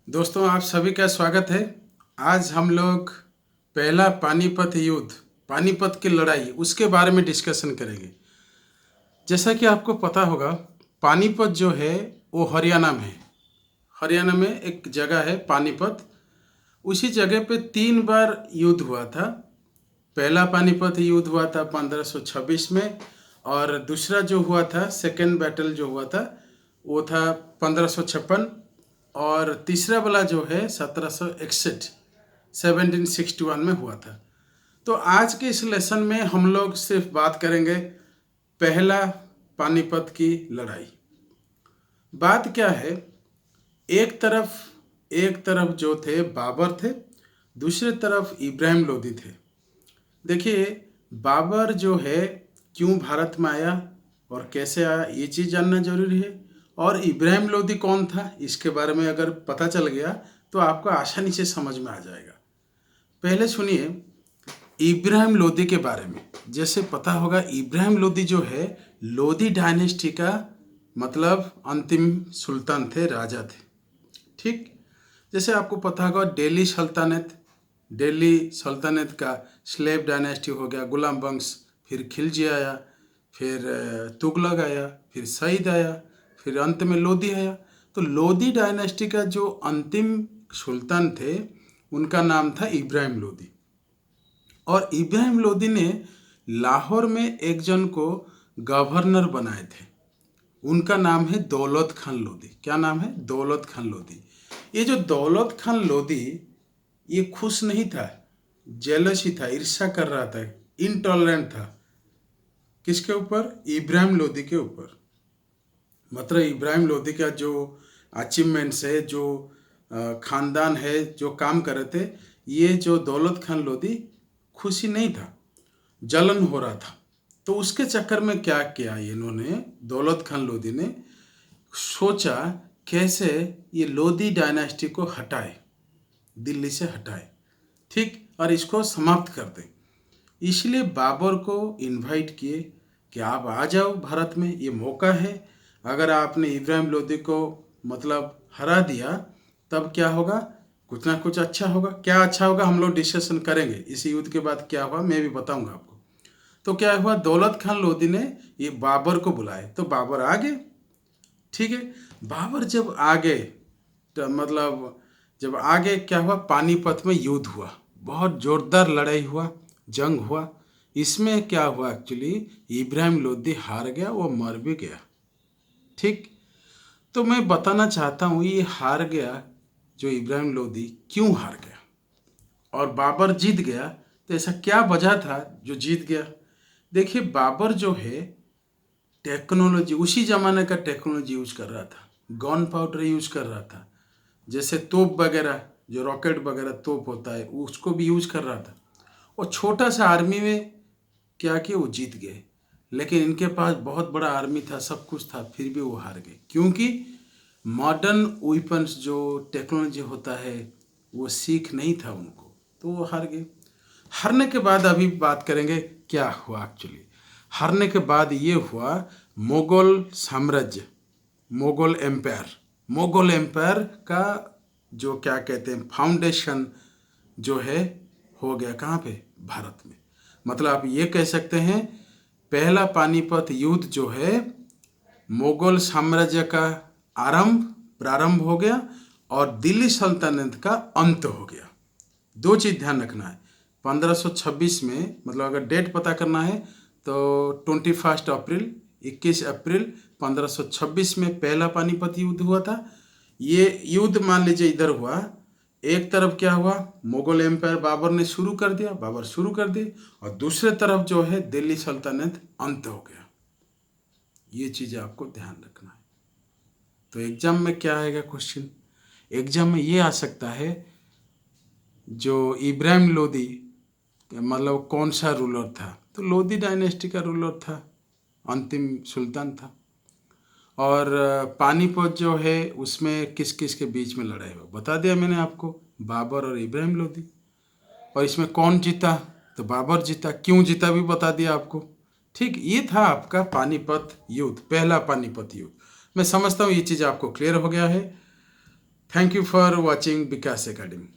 दोस्तों, आप सभी का स्वागत है। आज हम लोग पहला पानीपत युद्ध, पानीपत की लड़ाई, उसके बारे में डिस्कशन करेंगे। जैसा कि आपको पता होगा, पानीपत जो है वो हरियाणा में है। हरियाणा में एक जगह है पानीपत। उसी जगह पे 3 बार युद्ध हुआ था। पहला पानीपत युद्ध हुआ था 1526 में, और दूसरा जो हुआ था, सेकेंड बैटल जो हुआ था, वो था 1556, और तीसरा वाला जो है 1761, 1761 में हुआ था। तो आज के इस लेसन में हम लोग सिर्फ बात करेंगे पहला पानीपत की लड़ाई। बात क्या है, एक तरफ जो थे बाबर थे, दूसरे तरफ इब्राहिम लोदी थे। देखिए, बाबर जो है क्यों भारत में आया और कैसे आया, ये चीज़ जानना जरूरी है। और इब्राहिम लोदी कौन था, इसके बारे में अगर पता चल गया तो आपको आसानी से समझ में आ जाएगा। पहले सुनिए इब्राहिम लोदी के बारे में। जैसे पता होगा, इब्राहिम लोदी जो है लोदी डायनेस्टी का मतलब अंतिम सुल्तान थे, राजा थे। ठीक, जैसे आपको पता होगा दिल्ली सल्तनत का स्लेव डायनेस्टी हो गया, गुलाम वंश, फिर खिलजी आया, फिर तुगलक आया, फिर सईद आया, फिर अंत में लोदी आया। तो लोदी डायनेस्टी का जो अंतिम सुल्तान थे उनका नाम था इब्राहिम लोदी। और इब्राहिम लोदी ने लाहौर में एक जन को गवर्नर बनाए थे। उनका नाम है दौलत खान लोदी। क्या नाम है? दौलत खान लोदी। ये जो दौलत खान लोदी, ये खुश नहीं था, जेलस ही था, ईर्ष्या कर रहा था, इनटॉलरेंट था। किसके ऊपर? इब्राहिम लोदी के ऊपर। मतलब इब्राहिम लोदी का जो अचीवमेंट्स है, जो खानदान है, जो काम कर रहे थे, ये जो दौलत खान लोदी खुशी नहीं था, जलन हो रहा था। तो उसके चक्कर में क्या किया इन्होंने, दौलत खान लोदी ने सोचा कैसे ये लोदी डायनेस्टी को हटाए, दिल्ली से हटाए, ठीक, और इसको समाप्त कर दें। इसलिए बाबर को इनवाइट किए कि आप आ जाओ भारत में, ये मौका है। अगर आपने इब्राहिम लोदी को मतलब हरा दिया, तब क्या होगा, कुछ ना कुछ अच्छा होगा। क्या अच्छा होगा हम लोग डिस्कशन करेंगे। इस युद्ध के बाद क्या हुआ मैं भी बताऊंगा आपको। तो क्या हुआ, दौलत खान लोदी ने ये बाबर को बुलाए, तो बाबर आ गए। ठीक है, बाबर जब आ गए तो मतलब जब आ गए, क्या हुआ, पानीपत में युद्ध हुआ, बहुत जोरदार लड़ाई हुआ, जंग हुआ। इसमें क्या हुआ, एक्चुअली इब्राहिम लोदी हार गया, वो मर भी गया। ठीक, तो मैं बताना चाहता हूँ ये हार गया, जो इब्राहिम लोदी क्यों हार गया और बाबर जीत गया। तो ऐसा क्या वजह था जो जीत गया? देखिए, बाबर जो है टेक्नोलॉजी, उसी ज़माने का टेक्नोलॉजी यूज कर रहा था, गन पाउडर यूज कर रहा था, जैसे तोप वगैरह, जो रॉकेट वगैरह तोप होता है, उसको भी यूज कर रहा था। और छोटा सा आर्मी में क्या किया, वो जीत गए। लेकिन इनके पास बहुत बड़ा आर्मी था, सब कुछ था, फिर भी वो हार गए, क्योंकि मॉडर्न वेपन्स जो टेक्नोलॉजी होता है वो सीख नहीं था उनको, तो वो हार गए। हारने के बाद अभी बात करेंगे क्या हुआ एक्चुअली। हारने के बाद ये हुआ, मुगल साम्राज्य, मुगल एम्पायर का जो क्या कहते हैं फाउंडेशन जो है, हो गया कहाँ पे? भारत में। मतलब आप ये कह सकते हैं पहला पानीपत युद्ध जो है मुगल साम्राज्य का प्रारंभ हो गया और दिल्ली सल्तनत का अंत हो गया। दो चीज़ ध्यान रखना है। 1526 में, मतलब अगर डेट पता करना है तो 21 अप्रैल 1526 में पहला पानीपत युद्ध हुआ था। ये युद्ध मान लीजिए इधर हुआ, एक तरफ क्या हुआ, मुगल एम्पायर बाबर शुरू कर दिए, और दूसरे तरफ जो है दिल्ली सल्तनत अंत हो गया। ये चीज़ आपको ध्यान रखना है। तो एग्जाम में क्या आएगा क्वेश्चन? एग्जाम में ये आ सकता है, जो इब्राहिम लोदी मतलब कौन सा रूलर था? तो लोदी डायनेस्टी का रूलर था, अंतिम सुल्तान था। और पानीपत जो है उसमें किस किस के बीच में लड़ाई हुआ बता दिया मैंने आपको, बाबर और इब्राहिम लोदी। और इसमें कौन जीता? तो बाबर जीता। क्यों जीता भी बता दिया आपको। ठीक, ये था आपका पानीपत युद्ध, पहला पानीपत युद्ध। मैं समझता हूँ ये चीज़ आपको क्लियर हो गया है। Thank you for watching Vikas academy.